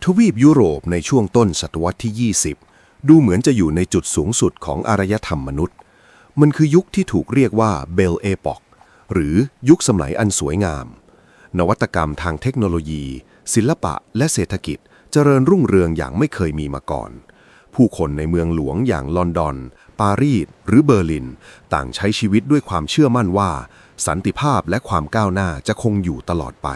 ทวีปยุโรปในช่วงต้นศตวรรษที่ 20 ดูเหมือนจะอยู่ในจุดสูงสุดของอารยธรรมมนุษย์มันคือยุคที่ถูกเรียกว่าเบลเอปอกหรือยุคสมัยอันสวยงามนวัตกรรมทางเทคโนโลยีศิลปะและเศรษฐกิจเจริญรุ่งเรืองอย่างไม่เคยมีมาก่อนผู้คนในเมืองหลวงอย่างลอนดอนปารีสหรือเบอร์ลินต่างใช้ชีวิตด้วยความเชื่อมั่นว่าสันติภาพและความก้าวหน้าจะคงอยู่ตลอดไป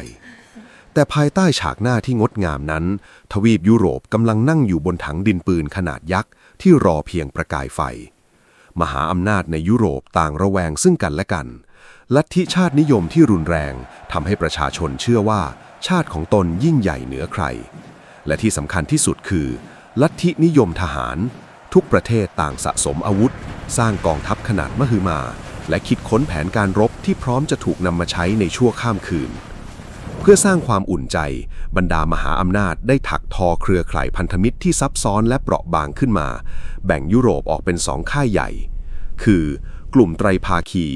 แต่ภายใต้ฉากหน้าที่งดงามนั้นทวีปยุโรปกำลังนั่งอยู่บนถังดินปืนขนาดยักษ์ที่รอเพียงประกายไฟมหาอำนาจในยุโรปต่างระแวงซึ่งกันและกันลัทธิชาตินิยมที่รุนแรงทำให้ประชาชนเชื่อว่าชาติของตนยิ่งใหญ่เหนือใครและที่สำคัญที่สุดคือลัทธินิยมทหารทุกประเทศต่างสะสมอาวุธสร้างกองทัพขนาดมหึมาและคิดค้นแผนการรบที่พร้อมจะถูกนำมาใช้ในชั่วข้ามคืนเพื่อสร้างความอุ่นใจบรรดามหาอำนาจได้ถักทอเครือข่ายพันธมิตรที่ซับซ้อนและเปราะบางขึ้นมาแบ่งยุโรปออกเป็น2 ค่ายใหญ่คือกลุ่มไตรภาคี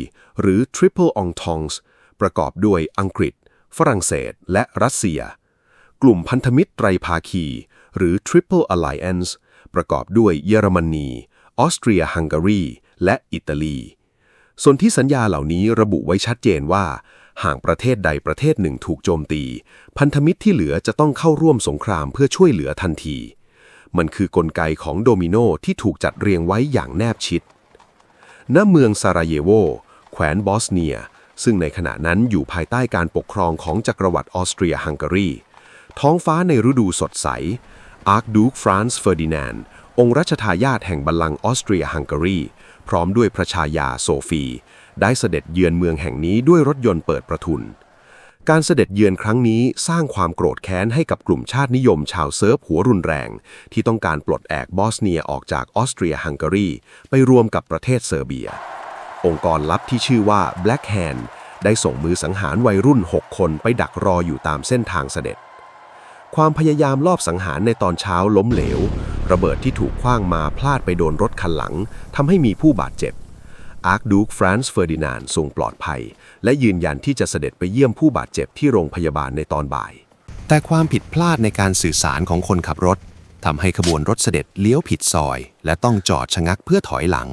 หรือ Triple Entente ประกอบด้วยอังกฤษฝรั่งเศสและรัสเซียกลุ่มพันธมิตรไตรภาคีหรือ Triple Alliance ประกอบด้วยเยอรมนีออสเตรียฮังการีและอิตาลีส่วนที่สัญญาเหล่านี้ระบุไว้ชัดเจนว่าหากประเทศใดประเทศหนึ่งถูกโจมตีพันธมิตรที่เหลือจะต้องเข้าร่วมสงครามเพื่อช่วยเหลือทันทีมันคือกลไกของโดมิโนที่ถูกจัดเรียงไว้อย่างแนบชิดณเมืองซาราเยโวแขวนบอสเนียซึ่งในขณะนั้นอยู่ภายใต้การปกครองของจักรวรรดิออสเตรียฮังการีท้องฟ้าในฤดูสดใสอาร์คดูคฟรานซ์เฟอร์ดินานด์องค์รัชทายาทแห่งบัลลังก์ออสเตรียฮังการีพร้อมด้วยพระชายาโซฟีได้เสด็จเยือนเมืองแห่งนี้ด้วยรถยนต์เปิดประทุนการเสด็จเยือนครั้งนี้สร้างความโกรธแค้นให้กับกลุ่มชาตินิยมชาวเซิร์ฟหัวรุนแรงที่ต้องการปลดแอกบอสเนียออกจากออสเตรียฮังการีไปรวมกับประเทศเซอร์เบียองค์กรลับที่ชื่อว่า Black Hand ได้ส่งมือสังหารวัยรุ่น6 คนไปดักรออยู่ตามเส้นทางเสด็จความพยายามลอบสังหารในตอนเช้าล้มเหลวระเบิดที่ถูกขว้างมาพลาดไปโดนรถคันหลังทำให้มีผู้บาดเจ็บอาร์คดูคฟรานซ์เฟอร์ดินานด์ทรงปลอดภัยและยืนยันที่จะเสด็จไปเยี่ยมผู้บาดเจ็บที่โรงพยาบาลในตอนบ่ายแต่ความผิดพลาดในการสื่อสารของคนขับรถทำให้ขบวนรถเสด็จเลี้ยวผิดซอยและต้องจอดชะงักเพื่อถอยหลัง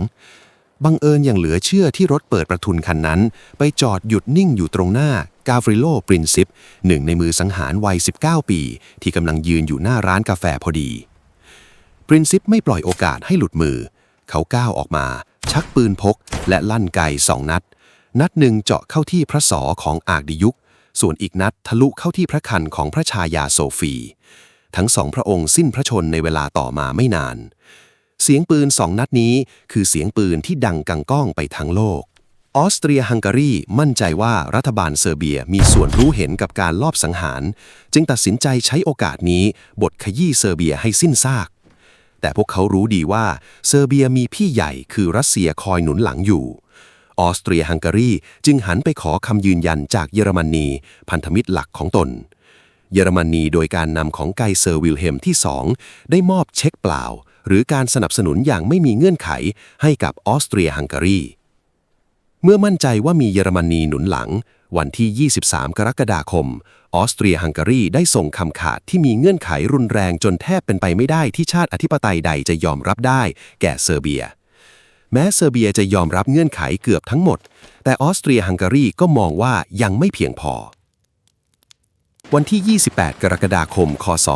บังเอิญอย่างเหลือเชื่อที่รถเปิดประทุนคันนั้นไปจอดหยุดนิ่งอยู่ตรงหน้ากาฟริโลปรินซิปหนึ่งในมือสังหารวัย19 ปีที่กำลังยืนอยู่หน้าร้านกาแฟพอดีปรินซิปไม่ปล่อยโอกาสให้หลุดมือเขาก้าวออกมาชักปืนพกและลั่นไก2 นัดนัดหนึ่งเจาะเข้าที่พระศอของอาร์คดิยุคส่วนอีกนัดทะลุเข้าที่พระคันของพระชายาโซฟีทั้ง2 พระองค์สิ้นพระชนม์ในเวลาต่อมาไม่นานเสียงปืน2 นัดนี้คือเสียงปืนที่ดังกังก้องไปทั้งโลกออสเตรียฮังการีมั่นใจว่ารัฐบาลเซอร์เบียมีส่วนรู้เห็นกับการลอบสังหารจึงตัดสินใจใช้โอกาสนี้บดขยี้เซอร์เบียให้สิ้นซากแต่พวกเขารู้ดีว่าเซอร์เบียมีพี่ใหญ่คือรัสเซียคอยหนุนหลังอยู่ออสเตรียฮังการีจึงหันไปขอคำยืนยันจากเยอรมนีพันธมิตรหลักของตนเยอรมนีโดยการนำของไกเซอร์วิลเฮมที่2ได้มอบเช็คเปล่าหรือการสนับสนุนอย่างไม่มีเงื่อนไขให้กับออสเตรียฮังการีเมื่อมั่นใจว่ามีเยอรมนีหนุนหลังวันที่23 กรกฎาคมออสเตรียฮังการีได้ส่งคำขาดที่มีเงื่อนไขรุนแรงจนแทบเป็นไปไม่ได้ที่ชาติอธิปไตยใดจะยอมรับได้แก่เซอร์เบียแม้เซอร์เบียจะยอมรับเงื่อนไขเกือบทั้งหมดแต่ออสเตรียฮังการีก็มองว่ายังไม่เพียงพอวันที่28 กรกฎาคมคศ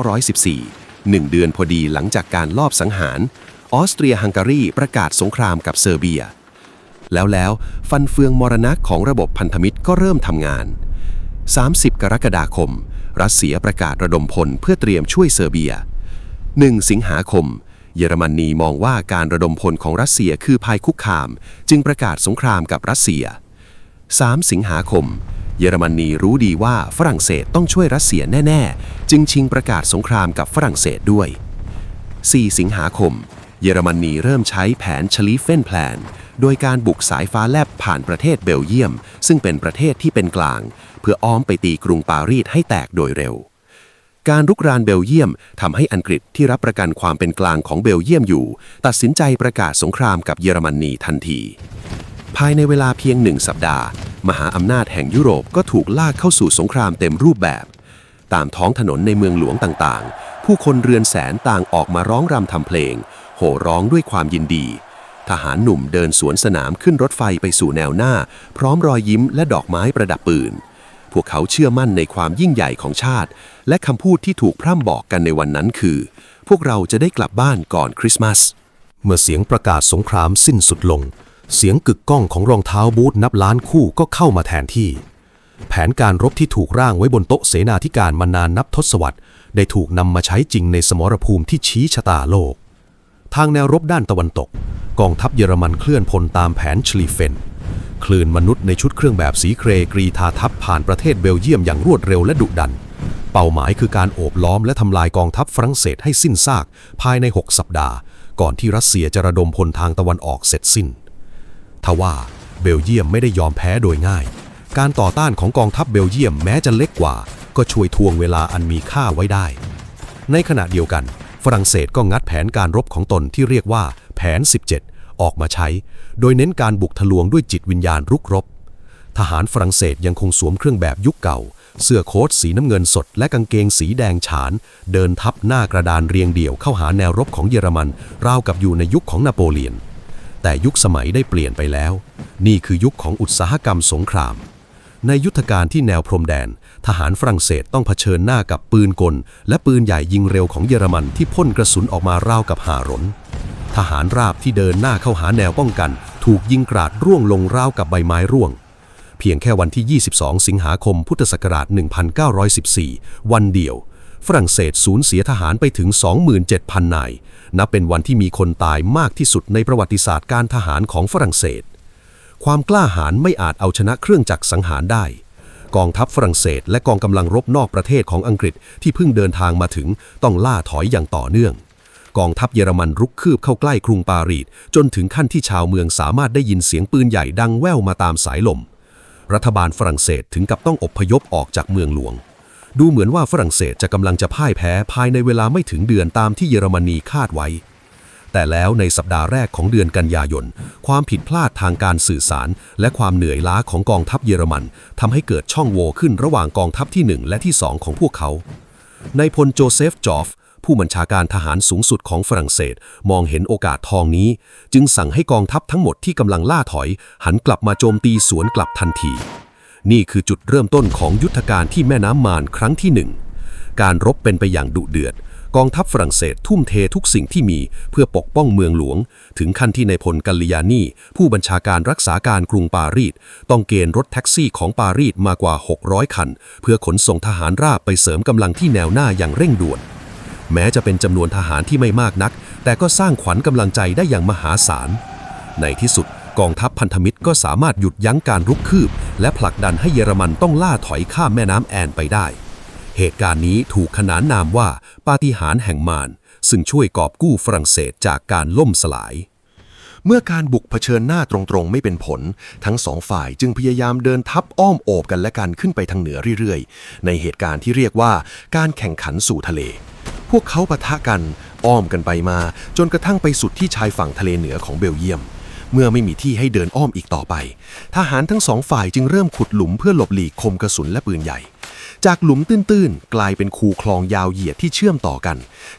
1914 1 เดือนพอดีหลังจากการลอบสังหารออสเตรียฮังการีประกาศสงครามกับเซอร์เบียแล้วฟันเฟืองมรณะของระบบพันธมิตรก็เริ่มทำงาน30 กรกฎาคมรัสเซียประกาศระดมพลเพื่อเตรียมช่วยเซอร์เบีย1 สิงหาคมเยอรมนีมองว่าการระดมพลของรัสเซียคือภัยคุกคามจึงประกาศสงครามกับรัสเซีย3 สิงหาคมเยอรมนีรู้ดีว่าฝรั่งเศสต้องช่วยรัสเซียแน่ๆจึงชิงประกาศสงครามกับฝรั่งเศสด้วย4 สิงหาคมเยอรมนีเริ่มใช้แผนชลีเฟนแพลนโดยการบุกสายฟ้าแลบผ่านประเทศเบลเยียมซึ่งเป็นประเทศที่เป็นกลางเพื่ออ้อมไปตีกรุงปารีสให้แตกโดยเร็วการรุกรานเบลเยียมทำให้อังกฤษที่รับประกันความเป็นกลางของเบลเยียมอยู่ตัดสินใจประกาศสงครามกับเยอรมนีทันทีภายในเวลาเพียง1 สัปดาห์มหาอำนาจแห่งยุโรปก็ถูกลากเข้าสู่สงครามเต็มรูปแบบ ตามท้องถนนในเมืองหลวงต่างๆผู้คนเรือนแสนต่างออกมาร้องรำทำเพลงโห่ร้องด้วยความยินดีทหารหนุ่มเดินสวนสนามขึ้นรถไฟไปสู่แนวหน้าพร้อมรอยยิ้มและดอกไม้ประดับปืนพวกเขาเชื่อมั่นในความยิ่งใหญ่ของชาติและคำพูดที่ถูกพร่ำบอกกันในวันนั้นคือพวกเราจะได้กลับบ้านก่อนคริสต์มาสเมื่อเสียงประกาศสงครามสิ้นสุดลงเสียงกึกก้องของรองเท้าบูทนับล้านคู่ก็เข้ามาแทนที่แผนการรบที่ถูกร่างไว้บนโต๊ะเสนาธิการมานานนับทศวรรษได้ถูกนำมาใช้จริงในสมรภูมิที่ชี้ชะตาโลกทางแนวรบด้านตะวันตกกองทัพเยอรมันเคลื่อนพลตามแผนชลีเฟนคลื่นมนุษย์ในชุดเครื่องแบบสีเกรย์กรีธาทัพผ่านประเทศเบลเยียมอย่างรวดเร็วและดุดันเป้าหมายคือการโอบล้อมและทำลายกองทัพฝรั่งเศสให้สิ้นซากภายใน6 สัปดาห์ก่อนที่รัสเซียจะระดมพลทางตะวันออกเสร็จสิ้นทว่าเบลเยียมไม่ได้ยอมแพ้โดยง่ายการต่อต้านของกองทัพเบลเยียมแม้จะเล็กกว่าก็ช่วยทวงเวลาอันมีค่าไว้ได้ในขณะเดียวกันฝรั่งเศสก็งัดแผนการรบของตนที่เรียกว่าแผน17ออกมาใช้โดยเน้นการบุกทะลวงด้วยจิตวิญญาณรุกรบทหารฝรั่งเศสยังคงสวมเครื่องแบบยุคเก่าเสื้อโค้ทสีน้ำเงินสดและกางเกงสีแดงฉานเดินทับหน้ากระดานเรียงเดี่ยวเข้าหาแนวรบของเยอรมันราวกับอยู่ในยุคของนโปเลียนแต่ยุคสมัยได้เปลี่ยนไปแล้วนี่คือยุคของอุตสาหกรรมสงครามในยุทธการที่แนวพรมแดนทหารฝรั่งเศสต้องเผชิญหน้ากับปืนกลและปืนใหญ่ยิงเร็วของเยอรมันที่พ่นกระสุนออกมาราวกับห่ารนทหารราบที่เดินหน้าเข้าหาแนวป้องกันถูกยิงกราดร่วงลงราวกับใบไม้ร่วงเพียงแค่วันที่22สิงหาคมพุทธศักราช1914วันเดียวฝรั่งเศสสูญเสียทหารไปถึง 27,000 นายนับเป็นวันที่มีคนตายมากที่สุดในประวัติศาสตร์การทหารของฝรั่งเศสความกล้าหาญไม่อาจเอาชนะเครื่องจักรสังหารได้กองทัพฝรั่งเศสและกองกำลังรบนอกประเทศของอังกฤษที่เพิ่งเดินทางมาถึงต้องล่าถอยอย่างต่อเนื่องกองทัพเยอรมันรุกคืบเข้าใกล้กรุงปารีสจนถึงขั้นที่ชาวเมืองสามารถได้ยินเสียงปืนใหญ่ดังแว่วมาตามสายลมรัฐบาลฝรั่งเศสถึงกับต้องอพยพออกจากเมืองหลวงดูเหมือนว่าฝรั่งเศสจะกำลังจะพ่ายแพ้ภายในเวลาไม่ถึงเดือนตามที่เยอรมนีคาดไว้แต่แล้วในสัปดาห์แรกของเดือนกันยายนความผิดพลาดทางการสื่อสารและความเหนื่อยล้าของกองทัพเยอรมันทำให้เกิดช่องโหว่ขึ้นระหว่างกองทัพที่1และที่2ของพวกเขานายพลโจเซฟจอฟผู้บัญชาการทหารสูงสุดของฝรั่งเศสมองเห็นโอกาสทองนี้จึงสั่งให้กองทัพทั้งหมดที่กำลังล่าถอยหันกลับมาโจมตีสวนกลับทันทีนี่คือจุดเริ่มต้นของยุทธการที่แม่น้ำมานครั้งที่1การรบเป็นไปอย่างดุเดือดกองทัพฝรั่งเศสทุ่มเททุกสิ่งที่มีเพื่อปกป้องเมืองหลวงถึงขั้นที่นายพลกัลลิยานีผู้บัญชาการรักษาการกรุงปารีสต้องเกณฑ์รถแท็กซี่ของปารีสมากว่า600คันเพื่อขนส่งทหารราบไปเสริมกำลังที่แนวหน้าอย่างเร่งด่วนแม้จะเป็นจำนวนทหารที่ไม่มากนักแต่ก็สร้างขวัญกำลังใจได้อย่างมหาศาลในที่สุดกองทัพพันธมิตรก็สามารถหยุดยั้งการรุกคืบและผลักดันให้เยอรมันต้องล่าถอยข้ามแม่น้ำแอนไปได้เหตุการณ์นี้ถูกขนานนามว่าปาฏิหาริย์แห่งมารซึ่งช่วยกอบกู้ฝรั่งเศสจากการล่มสลายเมื่อการบุกเผชิญหน้าตรงๆไม่เป็นผลทั้งสองฝ่ายจึงพยายามเดินทัพอ้อมโอบกันและกันขึ้นไปทางเหนือเรื่อยๆในเหตุการณ์ที่เรียกว่าการแข่งขันสู่ทะเลพวกเขาปะทะกันอ้อมกันไปมาจนกระทั่งไปสุดที่ชายฝั่งทะเลเหนือของเบลเยียมเมื่อไม่มีที่ให้เดินอ้อมอีกต่อไปทหารทั้งสองฝ่ายจึงเริ่มขุดหลุมเพื่อหลบหลีกคมกระสุนและปืนใหญ่จากหลุมตื้นๆกลายเป็นคูคลองยาวเหยียดที่เชื่อมต่อกัน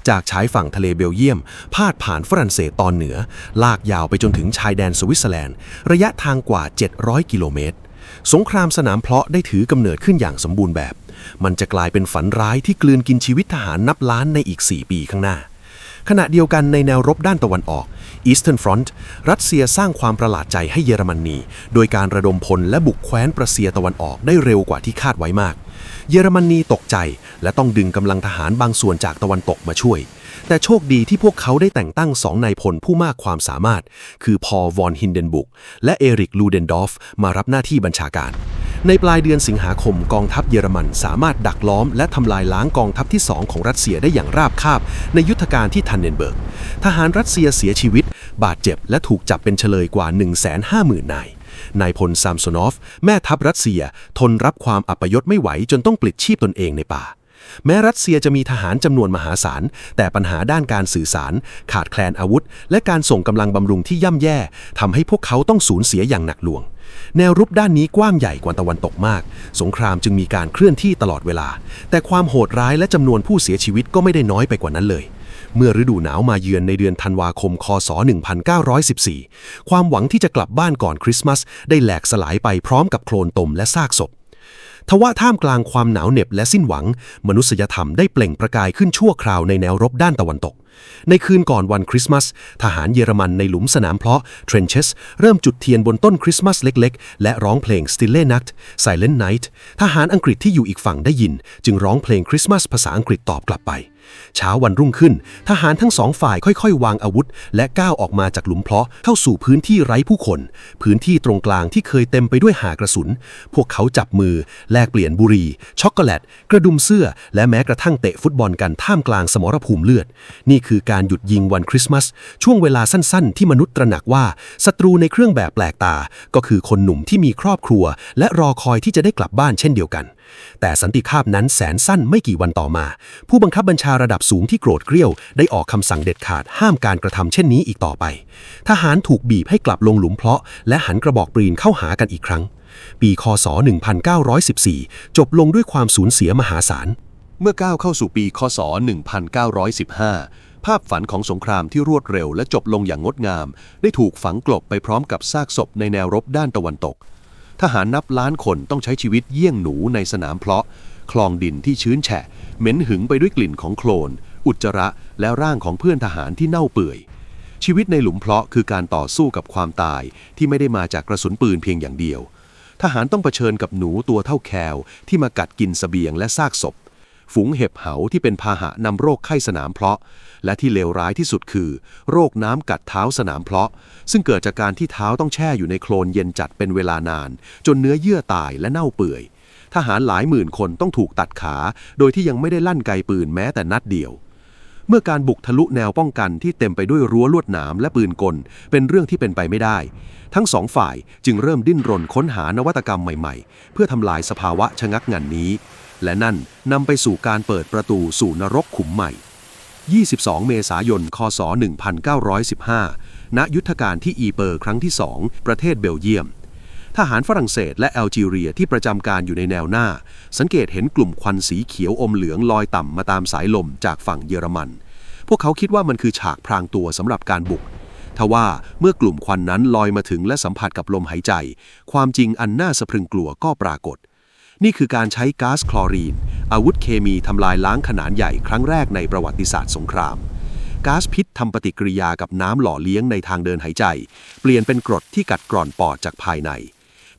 จากชายฝั่งทะเลเบลเยียมพาดผ่านฝรั่งเศสตอนเหนือลากยาวไปจนถึงชายแดนสวิตเซอร์แลนด์ระยะทางกว่า700กิโลเมตรสงครามสนามเพลาะได้ถือกำเนิดขึ้นอย่างสมบูรณ์แบบมันจะกลายเป็นฝันร้ายที่กลืนกินชีวิตทหารนับล้านในอีก4 ปีข้างหน้าขณะเดียวกันในแนวรบด้านตะวันออก Eastern Front รัสเซียสร้างความประหลาดใจให้เยอรมนีโดยการระดมพลและบุกแคว้นประเซียตะวันออกได้เร็วกว่าที่คาดไว้มากเยอรมนีตกใจและต้องดึงกำลังทหารบางส่วนจากตะวันตกมาช่วยแต่โชคดีที่พวกเขาได้แต่งตั้ง2 นายพลผู้มากความสามารถคือพอล วอน ฮินเดนบุกและเอริก ลูเดนดอฟมารับหน้าที่บัญชาการในปลายเดือนสิงหาคมกองทัพเยอรมันสามารถดักล้อมและทำลายล้างกองทัพที่2ของรัสเซียได้อย่างราบคาบในยุทธการที่ทันเนนเบิร์กทหารรัสเซียเสียชีวิตบาดเจ็บและถูกจับเป็นเฉลยกว่า 150,000 นายนายพลซามโซนอฟแม่ทัพรัสเซียทนรับความอัปยศไม่ไหวจนต้องปลิดชีพตนเองในป่า แม้รัสเซียจะมีทหารจำนวนมหาศาลแต่ปัญหาด้านการสื่อสารขาดแคลนอาวุธและการส่งกำลังบำรุงที่ย่ำแย่ทำให้พวกเขาต้องสูญเสียอย่างหนักหน่วงแนวรุกด้านนี้กว้างใหญ่กว่าตะวันตกมากสงครามจึงมีการเคลื่อนที่ตลอดเวลาแต่ความโหดร้ายและจำนวนผู้เสียชีวิตก็ไม่ได้น้อยไปกว่านั้นเลยเมื่อฤดูหนาวมาเยือนในเดือนธันวาคมคศ1914ความหวังที่จะกลับบ้านก่อนคริสต์มาสได้แหลกสลายไปพร้อมกับโคลนตมและซากศพทว่าท่ามกลางความหนาวเหน็บและสิ้นหวังมนุษยธรรมได้เปล่งประกายขึ้นชั่วคราวในแนวรบด้านตะวันตกในคืนก่อนวันคริสต์มาสทหารเยอรมันในหลุมสนามเพาะ Trenches เริ่มจุดเทียนบนต้นคริสต์มาสเล็กๆและร้องเพลง Stille Nacht Silent Night ทหารอังกฤษที่อยู่อีกฝั่งได้ยินจึงร้องเพลงคริสต์มาสภาษาอังกฤษตอบกลับไปเช้าวันรุ่งขึ้นทหารทั้งสองฝ่ายค่อยๆวางอาวุธและก้าวออกมาจากหลุมเพาะเข้าสู่พื้นที่ไร้ผู้คนพื้นที่ตรงกลางที่เคยเต็มไปด้วยหากระสุนพวกเขาจับมือแลกเปลี่ยนบุหรี่ช็อกโกแลตกระดุมเสื้อและแม้กระทั่งเตะฟุตบอลกันท่ามกลางสมรภูมิเลือดนี่คือการหยุดยิงวันคริสต์มาสช่วงเวลาสั้นๆที่มนุษย์ตระหนักว่าศัตรูในเครื่องแบบแปลกตาก็คือคนหนุ่มที่มีครอบครัวและรอคอยที่จะได้กลับบ้านเช่นเดียวกันแต่สันติภาพนั้นแสนสั้นไม่กี่วันต่อมาผู้บังคับบัญชาระดับสูงที่โกรธเกรี้ยวได้ออกคำสั่งเด็ดขาดห้ามการกระทำเช่นนี้อีกต่อไปทหารถูกบีบให้กลับลงหลุมเพาะและหันกระบอกปืนเข้าหากันอีกครั้งปีคศ1914จบลงด้วยความสูญเสียมหาศาลเมื่อก้าวเข้าสู่ปีคศ1915ภาพฝันของสงครามที่รวดเร็วและจบลงอย่างงดงามได้ถูกฝังกลบไปพร้อมกับซากศพในแนวรบด้านตะวันตกทหารนับล้านคนต้องใช้ชีวิตเยี่ยงหนูในสนามเพาะคลองดินที่ชื้นแฉะเหม็นหึงไปด้วยกลิ่นของโคลนอุจจาระและร่างของเพื่อนทหารที่เน่าเปื่อยชีวิตในหลุมเพาะคือการต่อสู้กับความตายที่ไม่ได้มาจากกระสุนปืนเพียงอย่างเดียวทหารต้องเผชิญกับหนูตัวเท่าแคลที่มากัดกินเสบียงและซากศพฝูงเห็บเหาที่เป็นพาหะนำโรคไข้สนามเพาะและที่เลวร้ายที่สุดคือโรคน้ำกัดเท้าสนามเพาะซึ่งเกิดจากการที่เท้าต้องแช่อยู่ในโคลนเย็นจัดเป็นเวลานานจนเนื้อเยื่อตายและเน่าเปื่อยทหารหลายหมื่นคนต้องถูกตัดขาโดยที่ยังไม่ได้ลั่นไกปืนแม้แต่นัดเดียวเมื่อการบุกทะลุแนวป้องกันที่เต็มไปด้วยรั้วลวดหนามและปืนกลเป็นเรื่องที่เป็นไปไม่ได้ทั้งสองฝ่ายจึงเริ่มดิ้นรนค้นหานวัตกรรมใหม่ๆเพื่อทำลายสภาวะชะงักงันนี้และนั่นนำไปสู่การเปิดประตูสู่นรกขุมใหม่22 เมษายน คศ 1915 ณ ยุทธการที่อีเปอร์ครั้งที่ 2 ประเทศเบลเยียมทหารฝรั่งเศสและแอลจีเรียที่ประจำการอยู่ในแนวหน้าสังเกตเห็นกลุ่มควันสีเขียวอมเหลืองลอยต่ำมาตามสายลมจากฝั่งเยอรมันพวกเขาคิดว่ามันคือฉากพรางตัวสำหรับการบุกทว่าเมื่อกลุ่มควันนั้นลอยมาถึงและสัมผัสกับลมหายใจความจริงอันน่าสะพรึงกลัวก็ปรากฏนี่คือการใช้ก๊าซคลอรีนอาวุธเคมีทำลายล้างขนาดใหญ่ครั้งแรกในประวัติศาสตร์สงครามก๊าซพิษทำปฏิกิริยากับน้ำหล่อเลี้ยงในทางเดินหายใจเปลี่ยนเป็นกรดที่กัดกร่อนปอดจากภายใน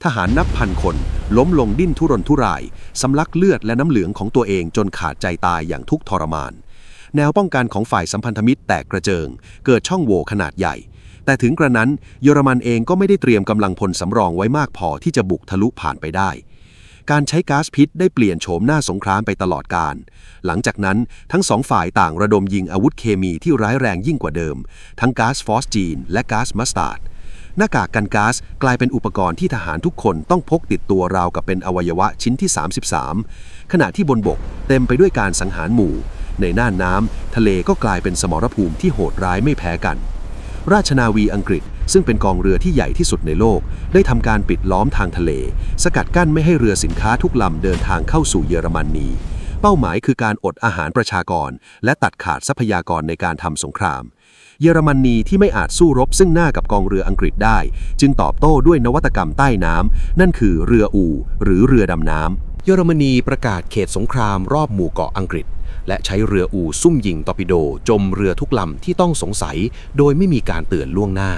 ทหารนับพันคนล้มลงดิ้นทุรนทุรายสำลักเลือดและน้ำเหลืองของตัวเองจนขาดใจตายอย่างทุกข์ทรมานแนวป้องกันของฝ่ายสัมพันธมิตรแตกกระเจิงเกิดช่องโหว่ขนาดใหญ่แต่ถึงกระนั้นเยอรมันเองก็ไม่ได้เตรียมกำลังพลสำรองไว้มากพอที่จะบุกทะลุผ่านไปได้การใช้ก๊าซพิษได้เปลี่ยนโฉมหน้าสงครามไปตลอดกาลหลังจากนั้นทั้งสองฝ่ายต่างระดมยิงอาวุธเคมีที่ร้ายแรงยิ่งกว่าเดิมทั้งก๊าซฟอสจีนและก๊าซมัสตาร์ดหน้ากากกันก๊าซกลายเป็นอุปกรณ์ที่ทหารทุกคนต้องพกติดตัวราวกับเป็นอวัยวะชิ้นที่33ขณะที่บนบกเต็มไปด้วยการสังหารหมู่ในน่านน้ำทะเลก็กลายเป็นสมรภูมิที่โหดร้ายไม่แพ้กันราชนาวีอังกฤษซึ่งเป็นกองเรือที่ใหญ่ที่สุดในโลกได้ทำการปิดล้อมทางทะเลสกัดกั้นไม่ให้เรือสินค้าทุกลำเดินทางเข้าสู่เยอรมนีเป้าหมายคือการอดอาหารประชากรและตัดขาดทรัพยากรในการทำสงครามเยอรมนีที่ไม่อาจสู้รบซึ่งหน้ากับกองเรืออังกฤษได้จึงตอบโต้ด้วยนวัตกรรมใต้น้ำนั่นคือเรืออู่หรือเรือดำน้ำเยอรมนีประกาศเขตสงครามรอบหมู่เกาะอังกฤษและใช้เรืออู่ซุ่มยิงตอร์ปิโดจมเรือทุกลำที่ต้องสงสัยโดยไม่มีการเตือนล่วงหน้า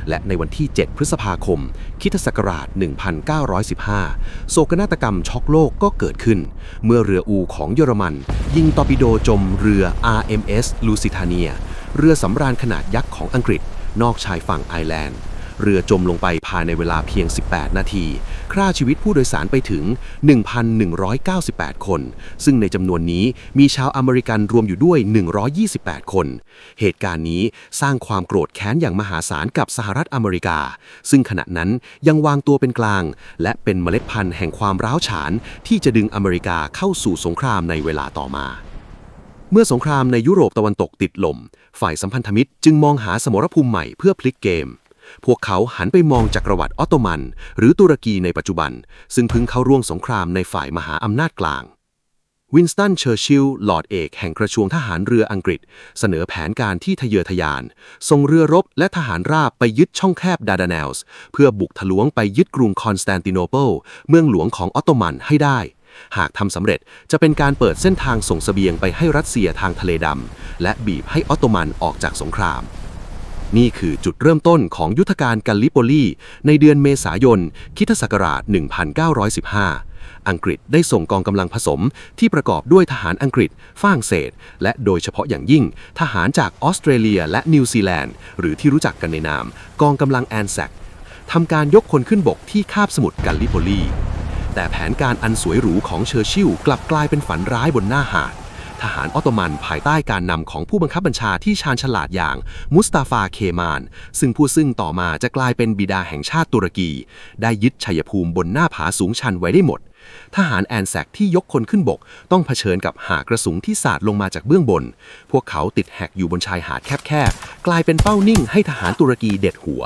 และในวันที่ 7 พฤษภาคม ค.ศ. 1915 โศกนาฏกรรมช็อกโลกก็เกิดขึ้นเมื่อเรืออู่ของเยอรมันยิงตอร์ปิโดจมเรือ RMS Lusitania เรือสำราญขนาดยักษ์ของอังกฤษนอกชายฝั่งไอร์แลนด์ เรือจมลงไปภายในเวลาเพียง 18 นาทีฆ่าชีวิตผู้โดยสารไปถึง 1,198 คนซึ่งในจำนวนนี้มีชาวอเมริกันรวมอยู่ด้วย 128 คน เหตุการณ์นี้สร้างความโกรธแค้นอย่างมหาศาลกับสหรัฐอเมริกาซึ่งขณะนั้นยังวางตัวเป็นกลางและเป็นเมล็ดพันธุ์แห่งความร้าวฉานที่จะดึงอเมริกาเข้าสู่สงครามในเวลาต่อมาเมื่อสงครามในยุโรปตะวันตกติดลมฝ่ายสัมพันธมิตรจึงมองหาสมรภูมิใหม่เพื่อพลิกเกมพวกเขาหันไปมองจักรวรรดิออตโตมันหรือตุรกีในปัจจุบันซึ่งเพิ่งเข้าร่วมสงครามในฝ่ายมหาอำนาจกลางวินสตัน เชอร์ชิลล์ลอร์ดเอกแห่งกระทรวงทหารเรืออังกฤษเสนอแผนการที่ทะเยอทะยานส่งเรือรบและทหารราบไปยึดช่องแคบดาร์ดาเนลส์เพื่อบุกทะลวงไปยึดกรุงคอนสแตนติโนเปิลเมืองหลวงของออตโตมันให้ได้หากทำสำเร็จจะเป็นการเปิดเส้นทางส่งเสบียงไปให้รัสเซียทางทะเลดำและบีบให้ออตโตมันออกจากสงครามนี่คือจุดเริ่มต้นของยุทธการกัลลิโปลีในเดือนเมษายนค.ศ. 1915 อังกฤษได้ส่งกองกำลังผสมที่ประกอบด้วยทหารอังกฤษฝรั่งเศสและโดยเฉพาะอย่างยิ่งทหารจากออสเตรเลียและนิวซีแลนด์หรือที่รู้จักกันในนามกองกำลังแอนแซกทำการยกคนขึ้นบกที่คาบสมุทรกัลลิโปลีแต่แผนการอันสวยหรูของเชอร์ชิลล์กลับกลายเป็นฝันร้ายบนหน้าหาดทหารออตโตมันภายใต้การนำของผู้บังคับบัญชาที่ชาญฉลาดอย่างมุสตาฟา เคมานซึ่งต่อมาจะกลายเป็นบิดาแห่งชาติตุรกีได้ยึดชัยภูมิบนหน้าผาสูงชันไว้ได้หมดทหารแอนแซกที่ยกคนขึ้นบกต้องเผชิญกับหากระสุนที่สาดลงมาจากเบื้องบนพวกเขาติดแหกอยู่บนชายหาดแคบๆกลายเป็นเป้านิ่งให้ทหารตุรกีเด็ดหัว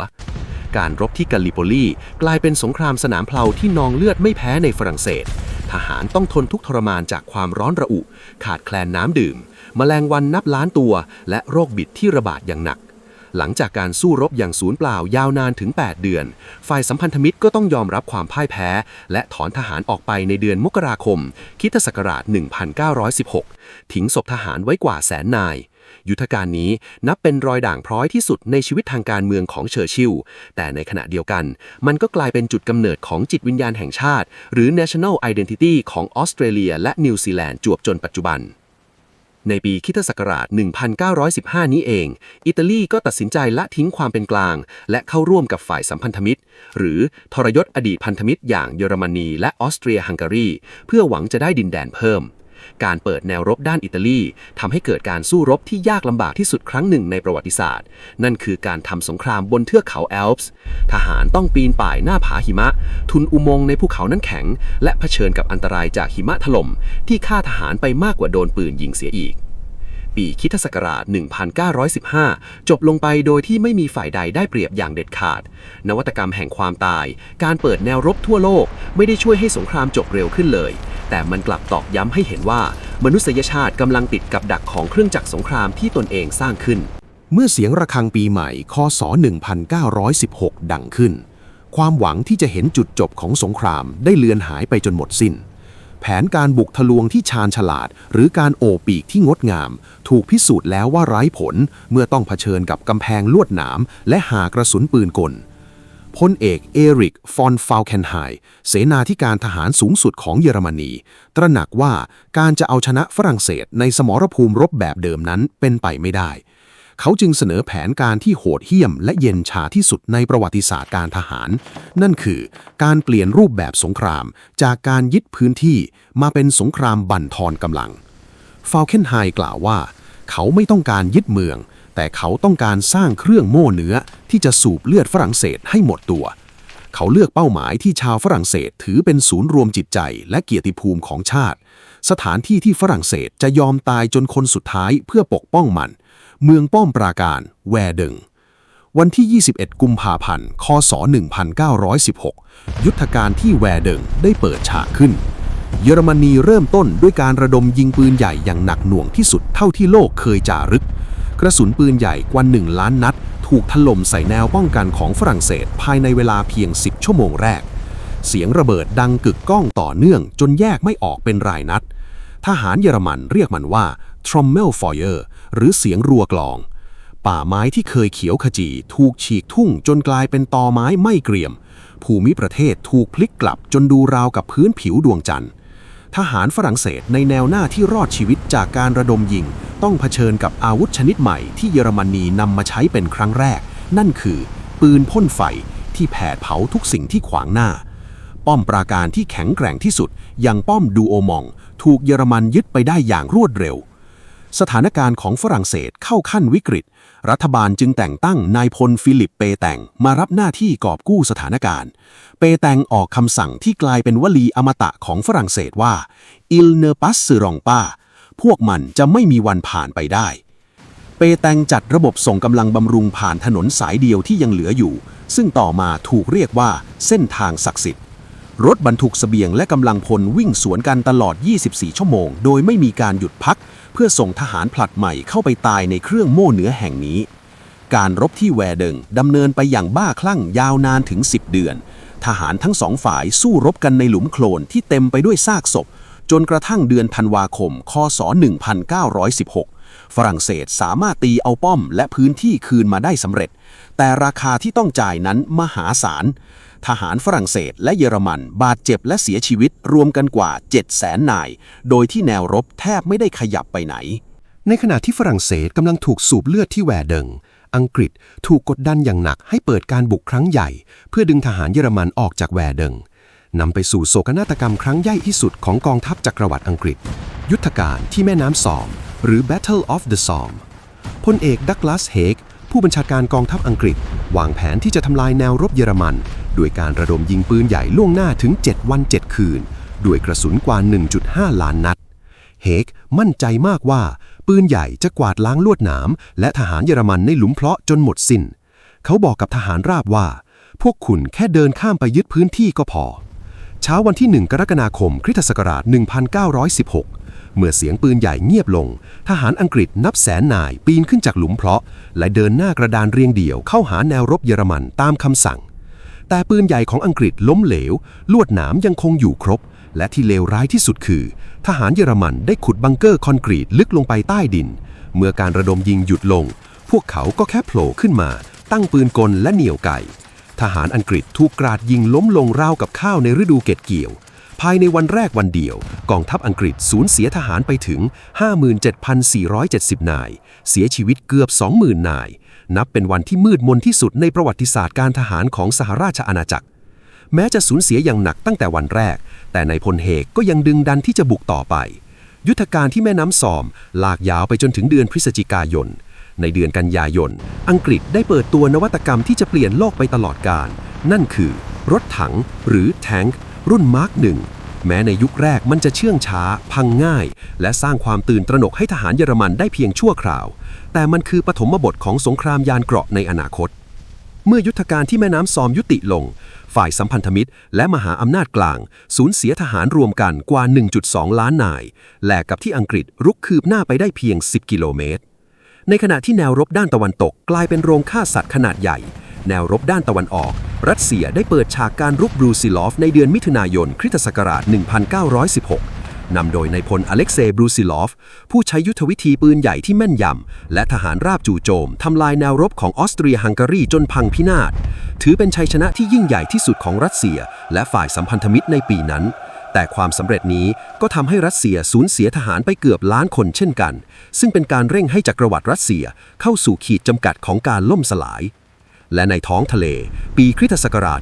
การรบที่กัลลิโปลีกลายเป็นสงครามสนามเพลาที่นองเลือดไม่แพ้ในฝรั่งเศสทหารต้องทนทุกข์ทรมานจากความร้อนระอุขาดแคลนน้ำดื่มแมลงวันนับล้านตัวและโรคบิดที่ระบาดอย่างหนักหลังจากการสู้รบอย่างสูญเปล่ายาวนานถึง 8 เดือนฝ่ายสัมพันธมิตรก็ต้องยอมรับความพ่ายแพ้และถอนทหารออกไปในเดือนมกราคมค.ศ. 1916 ทิ้งศพทหารไว้กว่า100,000 นายยุทธการนี้นับเป็นรอยด่างพร้อยที่สุดในชีวิตทางการเมืองของเชอร์ชิลล์แต่ในขณะเดียวกันมันก็กลายเป็นจุดกำเนิดของจิตวิญญาณแห่งชาติหรือ National Identity ของออสเตรเลียและนิวซีแลนด์จวบจนปัจจุบันในปีค.ศ. 1915 นี้เองอิตาลีก็ตัดสินใจละทิ้งความเป็นกลางและเข้าร่วมกับฝ่ายสัมพันธมิตรหรือทรยศอดีตพันธมิตรอย่างเยอรมนีและออสเตรียฮังการีเพื่อหวังจะได้ดินแดนเพิ่มการเปิดแนวรบด้านอิตาลีทำให้เกิดการสู้รบที่ยากลำบากที่สุดครั้งหนึ่งในประวัติศาสตร์นั่นคือการทำสงครามบนเทือกเขาแอลป์ทหารต้องปีนป่ายหน้าผาหิมะทุนอุโมงค์ในภูเขาน้ำแข็งและเผชิญกับอันตรายจากหิมะถล่มที่ฆ่าทหารไปมากกว่าโดนปืนยิงเสียอีกปีค.ศ. 1915 จบลงไปโดยที่ไม่มีฝ่ายใดได้เปรียบอย่างเด็ดขาดนวัตกรรมแห่งความตายการเปิดแนวรบทั่วโลกไม่ได้ช่วยให้สงครามจบเร็วขึ้นเลยแต่มันกลับตอกย้ำให้เห็นว่ามนุษยชาติกำลังติดกับดักของเครื่องจักรสงครามที่ตนเองสร้างขึ้นเมื่อเสียงระฆังปีใหม่ค.ศ. 1916 ดังขึ้นความหวังที่จะเห็นจุดจบของสงครามได้เลือนหายไปจนหมดสิ้นแผนการบุกทะลวงที่ชาญฉลาดหรือการโอบปีกที่งดงามถูกพิสูจน์แล้วว่าไร้ผลเมื่อต้องเผชิญกับกำแพงลวดหนามและหากระสุนปืนกลพลเอกเอริก ฟอน ฟาลเคนไฮน์เสนาธิการทหารสูงสุดของเยอรมนีตระหนักว่าการจะเอาชนะฝรั่งเศสในสมรภูมิรบแบบเดิมนั้นเป็นไปไม่ได้เขาจึงเสนอแผนการที่โหดเหี้ยมและเย็นชาที่สุดในประวัติศาสตร์การทหารนั่นคือการเปลี่ยนรูปแบบสงครามจากการยึดพื้นที่มาเป็นสงครามบั่นทอนกำลังฟาลเคนไฮน์กล่าวว่าเขาไม่ต้องการยึดเมืองแต่เขาต้องการสร้างเครื่องโม่เนื้อที่จะสูบเลือดฝรั่งเศสให้หมดตัวเขาเลือกเป้าหมายที่ชาวฝรั่งเศสถือเป็นศูนย์รวมจิตใจและเกียรติภูมิของชาติสถานที่ที่ฝรั่งเศสจะยอมตายจนคนสุดท้ายเพื่อปกป้องมันเมืองป้อมปราการแวร์ดึงวันที่ 21 กุมภาพันธ์ ค.ศ. 1916 ยุทธการที่แวร์ดึงได้เปิดฉากขึ้นเยอรมนีเริ่มต้นด้วยการระดมยิงปืนใหญ่อย่างหนักหน่วงที่สุดเท่าที่โลกเคยจารึกกระสุนปืนใหญ่กว่า1 ล้านนัดถูกถล่มใส่แนวป้องกันของฝรั่งเศสภายในเวลาเพียง10 ชั่วโมงแรกเสียงระเบิดดังกึกก้องต่อเนื่องจนแยกไม่ออกเป็นรายนัดทหารเยอรมันเรียกมันว่า Trommelfeuer หรือเสียงรัวกลองป่าไม้ที่เคยเขียวขจีถูกฉีกทุ่งจนกลายเป็นตอไม้ไม่เกรียมภูมิประเทศถูกพลิกกลับจนดูราวกับพื้นผิวดวงจันทร์ทหารฝรั่งเศสในแนวหน้าที่รอดชีวิตจากการระดมยิงต้องเผชิญกับอาวุธชนิดใหม่ที่เยอรมนีนำมาใช้เป็นครั้งแรกนั่นคือ ปืนพ่นไฟที่แผดเผาทุกสิ่งที่ขวางหน้าป้อมปราการที่แข็งแกร่งที่สุดอย่างป้อมดูโอมองถูกเยอรมันยึดไปได้อย่างรวดเร็วสถานการณ์ของฝรั่งเศสเข้าขั้นวิกฤตรัฐบาลจึงแต่งตั้งนายพลฟิลิปเปแตงมารับหน้าที่กอบกู้สถานการณ์เปแตงออกคำสั่งที่กลายเป็นวลีอมตะของฝรั่งเศสว่า Il ne passeront pas พวกมันจะไม่มีวันผ่านไปได้เปแตงจัดระบบส่งกำลังบำรุงผ่านถนนสายเดียวที่ยังเหลืออยู่ซึ่งต่อมาถูกเรียกว่าเส้นทางศักดิ์สิทธิ์รถบรรทุกเสบียงและกำลังพลวิ่งสวนกันตลอด 24 ชั่วโมงโดยไม่มีการหยุดพักเพื่อส่งทหารผลัดใหม่เข้าไปตายในเครื่องโม่เหนือแห่งนี้การรบที่แวเดิงดำเนินไปอย่างบ้าคลั่งยาวนานถึง 10 เดือนทหารทั้งสองฝ่ายสู้รบกันในหลุมโคลนที่เต็มไปด้วยซากศพจนกระทั่งเดือนธันวาคม คศ 1916 ฝรั่งเศสสามารถตีเอาป้อมและพื้นที่คืนมาได้สำเร็จแต่ราคาที่ต้องจ่ายนั้นมหาศาลทหารฝรั่งเศสและเยอรมันบาดเจ็บและเสียชีวิตรวมกันกว่า 700,000 นายโดยที่แนวรบแทบไม่ได้ขยับไปไหนในขณะที่ฝรั่งเศสกำลังถูกสูบเลือดที่แวเดิงอังกฤษถูกกดดันอย่างหนักให้เปิดการบุกครั้งใหญ่เพื่อดึงทหารเยอรมันออกจากแวเดิงนำไปสู่โศกนาฏกรรมครั้งใหญ่ที่สุดของกองทัพจักรวรรดิอังกฤษยุทธการที่แม่น้ำซอมหรือ Battle of the Somme พลเอกดักลาส เฮกผู้บัญชาการกองทัพอังกฤษวางแผนที่จะทำลายแนวรบเยอรมันด้วยการระดมยิงปืนใหญ่ล่วงหน้าถึง 7 วัน 7 คืนด้วยกระสุนกว่า 1.5 ล้านนัดเฮกมั่นใจมากว่าปืนใหญ่จะกวาดล้างลวดหนามและทหารเยอรมันในหลุมเพลาะจนหมดสิ้นเขาบอกกับทหารราบว่าพวกคุณแค่เดินข้ามไปยึดพื้นที่ก็พอเช้าวันที่ 1 กรกฎาคมคริสตศักราช 1916 เมื่อเสียงปืนใหญ่เงียบลงทหารอังกฤษนับแสนนายปีนขึ้นจากหลุมเพลาะและเดินหน้ากระดานเรียงเดี่ยวเข้าหาแนวรบเยอรมันตามคำสั่งแต่ปืนใหญ่ของอังกฤษล้มเหลวลวดหนามยังคงอยู่ครบและที่เลวร้ายที่สุดคือทหารเยอรมันได้ขุดบังเกอร์คอนกรีตลึกลงไปใต้ดินเมื่อการระดมยิงหยุดลงพวกเขาก็แค่โผล่ขึ้นมาตั้งปืนกลและเหนี่ยวไก่ทหารอังกฤษถูกกราดยิงล้มลงราวกับข้าวในฤดูเก็บเกี่ยวภายในวันแรกวันเดียวกองทัพอังกฤษสูญเสียทหารไปถึง 57,470 นายเสียชีวิตเกือบ 20,000 นายนับเป็นวันที่มืดมนที่สุดในประวัติศาสตร์การทหารของสหราชอาณาจักรแม้จะสูญเสียอย่างหนักตั้งแต่วันแรกแต่นายพลเฮกก็ยังดึงดันที่จะบุกต่อไปยุทธการที่แม่น้ำซอมลากยาวไปจนถึงเดือนพฤศจิกายนในเดือนกันยายนอังกฤษได้เปิดตัวนวัตกรรมที่จะเปลี่ยนโลกไปตลอดกาลนั่นคือรถถังหรือแทงค์รุ่นมาร์ค 1แม้ในยุคแรกมันจะเชื่องช้าพังง่ายและสร้างความตื่นตระหนกให้ทหารเยอรมันได้เพียงชั่วคราวแต่มันคือปฐมบทของสงครามยานเกราะในอนาคตเมื่อยุทธการที่แม่น้ำซอมยุติลงฝ่ายสัมพันธมิตรและมหาอำนาจกลางสูญเสียทหารรวมกันกว่า 1.2 ล้านนายแลกกับที่อังกฤษรุกคืบหน้าไปได้เพียง 10 กิโลเมตรในขณะที่แนวรบด้านตะวันตกกลายเป็นโรงฆ่าสัตว์ขนาดใหญ่แนวรบด้านตะวันออกรัสเซียได้เปิดฉากการรุกบรูซิลอฟในเดือนมิถุนายนคริสตศักราช 1916 นำโดยนายพลอเล็กเซย์ บรูซิลอฟผู้ใช้ยุทธวิธีปืนใหญ่ที่แม่นยำและทหารราบจู่โจมทำลายแนวรบของออสเตรียฮังการีจนพังพินาศถือเป็นชัยชนะที่ยิ่งใหญ่ที่สุดของรัสเซียและฝ่ายสัมพันธมิตรในปีนั้นแต่ความสำเร็จนี้ก็ทำให้รัสเซียสูญเสียทหารไปเกือบล้านคนเช่นกันซึ่งเป็นการเร่งให้จักรวรรดิรัสเซียเข้าสู่ขีดจำกัดของการล่มสลายและในท้องทะเลปีคริสตศักราช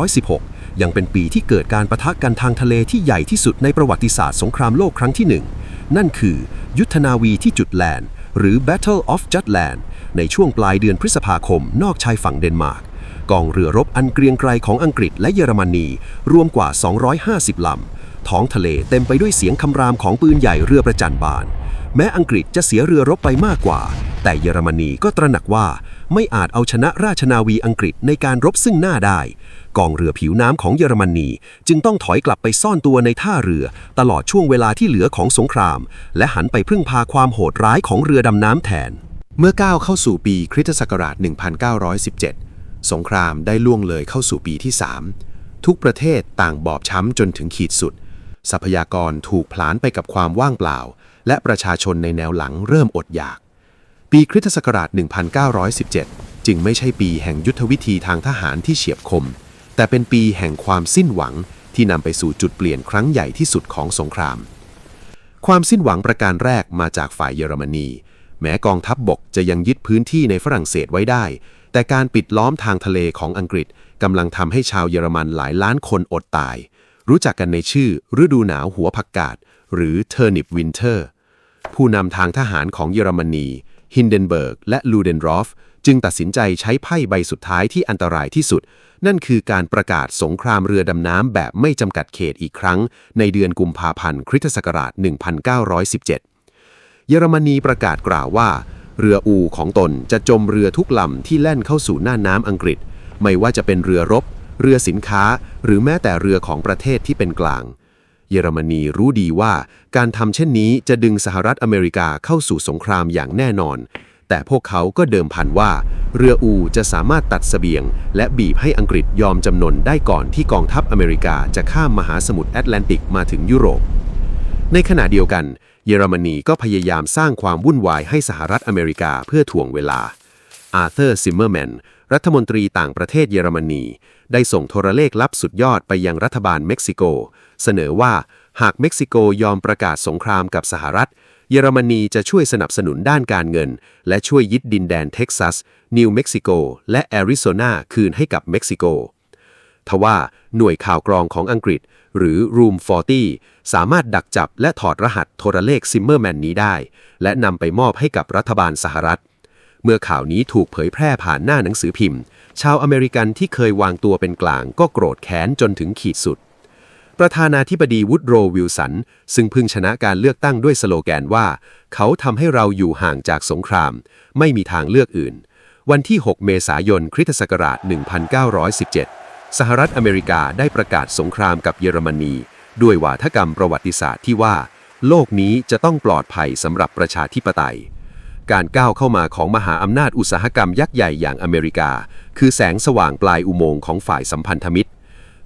1916 ยังเป็นปีที่เกิดการปะทะกันทางทะเลที่ใหญ่ที่สุดในประวัติศาสตร์สงครามโลกครั้งที่ 1นั่นคือยุทธนาวีที่จุดแลนด์หรือ Battle of Jutland ในช่วงปลายเดือนพฤษภาคมนอกชายฝั่งเดนมาร์กกองเรือรบอันเกรียงไกรของอังกฤษและเยอรมนีรวมกว่า 250 ลำท้องทะเลเต็มไปด้วยเสียงคำรามของปืนใหญ่เรือประจันบานแม้อังกฤษจะเสียเรือรบไปมากกว่าแต่เยอรมนีก็ตระหนักว่าไม่อาจเอาชนะราชนาวีอังกฤษในการรบซึ่งหน้าได้กองเรือผิวน้ำของเยอรมนีจึงต้องถอยกลับไปซ่อนตัวในท่าเรือตลอดช่วงเวลาที่เหลือของสงครามและหันไปพึ่งพาความโหดร้ายของเรือดำน้ำแทนเมื่อก้าวเข้าสู่ปีคริสตศักราช 1917 สงครามได้ล่วงเลยเข้าสู่ปีที่ 3ทุกประเทศต่างบอบช้ำจนถึงขีดสุดทรัพยากรถูกผลาญไปกับความว่างเปล่าและประชาชนในแนวหลังเริ่มอดอยากปีคริสตศักราช 1917 จึงไม่ใช่ปีแห่งยุทธวิธีทางทหารที่เฉียบคมแต่เป็นปีแห่งความสิ้นหวังที่นำไปสู่จุดเปลี่ยนครั้งใหญ่ที่สุดของสงครามความสิ้นหวังประการแรกมาจากฝ่ายเยอรมนี แม้กองทัพบกจะยังยึดพื้นที่ในฝรั่งเศสไว้ได้แต่การปิดล้อมทางทะเลของอังกฤษกำลังทำให้ชาวเยอรมันหลายล้านคนอดตายรู้จักกันในชื่อฤดูหนาวหัวผักกาดหรือ Turnip Winter ผู้นำทางทหารของเยอรมนีฮินเดนเบิร์กและลูเดนรอฟจึงตัดสินใจใช้ไพ่ใบสุดท้ายที่อันตรายที่สุดนั่นคือการประกาศสงครามเรือดำน้ำแบบไม่จำกัดเขตอีกครั้งในเดือนกุมภาพันธ์คริสตศักราช 1917 เยอรมนีประกาศกล่าวว่าเรืออูของตนจะจมเรือทุกลำที่แล่นเข้าสู่น่านน้ำอังกฤษไม่ว่าจะเป็นเรือรบเรือสินค้าหรือแม้แต่เรือของประเทศที่เป็นกลางเยอรมนีรู้ดีว่าการทำเช่นนี้จะดึงสหรัฐอเมริกาเข้าสู่สงครามอย่างแน่นอนแต่พวกเขาก็เดิมพันว่าเรืออูจะสามารถตัดเสบียงและบีบให้อังกฤษยอมจำนนได้ก่อนที่กองทัพอเมริกาจะข้ามมหาสมุทรแอตแลนติกมาถึงยุโรปในขณะเดียวกันเยอรมนีก็พยายามสร้างความวุ่นวายให้สหรัฐอเมริกาเพื่อถ่วงเวลาอาร์เธอร์ซิมเมอร์แมนรัฐมนตรีต่างประเทศเยอรมนีได้ส่งโทรเลขลับสุดยอดไปยังรัฐบาลเม็กซิโกเสนอว่าหากเม็กซิโกยอมประกาศสงครามกับสหรัฐเยอรมนีจะช่วยสนับสนุนด้านการเงินและช่วยยึดดินแดนเท็กซัสนิวเม็กซิโกและแอริโซนาคืนให้กับเม็กซิโกทว่าหน่วยข่าวกรองของอังกฤษหรือ Room 40 สามารถดักจับและถอดรหัสโทรเลขซิมเมอร์แมนนี้ได้และนำไปมอบให้กับรัฐบาลสหรัฐเมื่อข่าวนี้ถูกเผยแพร่ผ่านหน้าหนังสือพิมพ์ชาวอเมริกันที่เคยวางตัวเป็นกลางก็โกรธแค้นจนถึงขีดสุดประธานาธิบดีวูดโรว์วิลสันซึ่งเพิ่งชนะการเลือกตั้งด้วยสโลแกนว่าเขาทำให้เราอยู่ห่างจากสงครามไม่มีทางเลือกอื่นวันที่ 6 เมษายน คริสตศักราช 1917 สหรัฐอเมริกาได้ประกาศสงครามกับเยอรมนีด้วยวาทกรรมประวัติศาสตร์ที่ว่าโลกนี้จะต้องปลอดภัยสำหรับประชาธิปไตยการก้าวเข้ามาของมหาอำนาจอุตสาหกรรมยักษ์ใหญ่อย่างอเมริกาคือแสงสว่างปลายอุโมงค์ของฝ่ายสัมพันธมิตร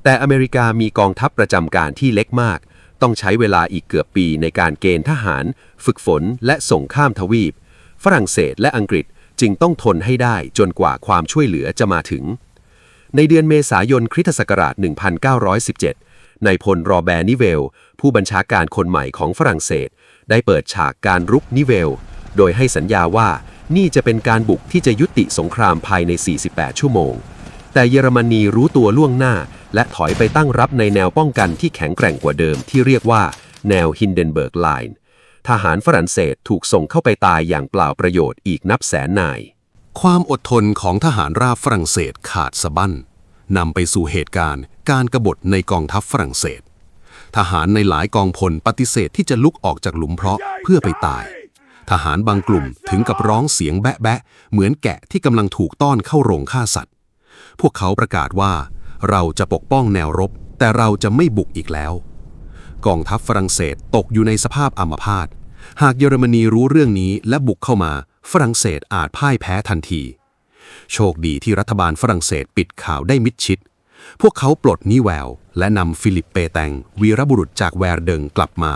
แต่อเมริกามีกองทัพประจำการที่เล็กมากต้องใช้เวลาอีกเกือบปีในการเกณฑ์ทหารฝึกฝนและส่งข้ามทวีปฝรั่งเศสและอังกฤษจึงต้องทนให้ได้จนกว่าความช่วยเหลือจะมาถึงในเดือนเมษายนคริสตศักราช 1917 นายพลโรแบร์นิเวลผู้บัญชาการคนใหม่ของฝรั่งเศสได้เปิดฉากการรุกนิเวลโดยให้สัญญาว่านี่จะเป็นการบุกที่จะยุติสงครามภายใน 48 ชั่วโมงแต่เยอรมนีรู้ตัวล่วงหน้าและถอยไปตั้งรับในแนวป้องกันที่แข็งแกร่งกว่าเดิมที่เรียกว่าแนวฮินเดนเบิร์กไลน์ทหารฝรั่งเศสถูกส่งเข้าไปตายอย่างเปล่าประโยชน์อีกนับแสนนายความอดทนของทหารราบฝรั่งเศสขาดสะบั้นนำไปสู่เหตุการณ์การกบฏในกองทัพฝรั่งเศสทหารในหลายกองพลปฏิเสธที่จะลุกออกจากหลุมเพาะเพื่อไปตายทหารบางกลุ่มถึงกับร้องเสียงแบะแบะเหมือนแกะที่กำลังถูกต้อนเข้าโรงฆ่าสัตว์พวกเขาประกาศว่าเราจะปกป้องแนวรบแต่เราจะไม่บุกอีกแล้วกองทัพฝรั่งเศสตกอยู่ในสภาพอัมพาตหากเยอรมนีรู้เรื่องนี้และบุกเข้ามาฝรั่งเศสอาจพ่ายแพ้ทันทีโชคดีที่รัฐบาลฝรั่งเศสปิดข่าวได้มิดชิดพวกเขาปลดนิแวลและนำฟิลิปเปแตงวีรบุรุษจากแวร์เดิงกลับมา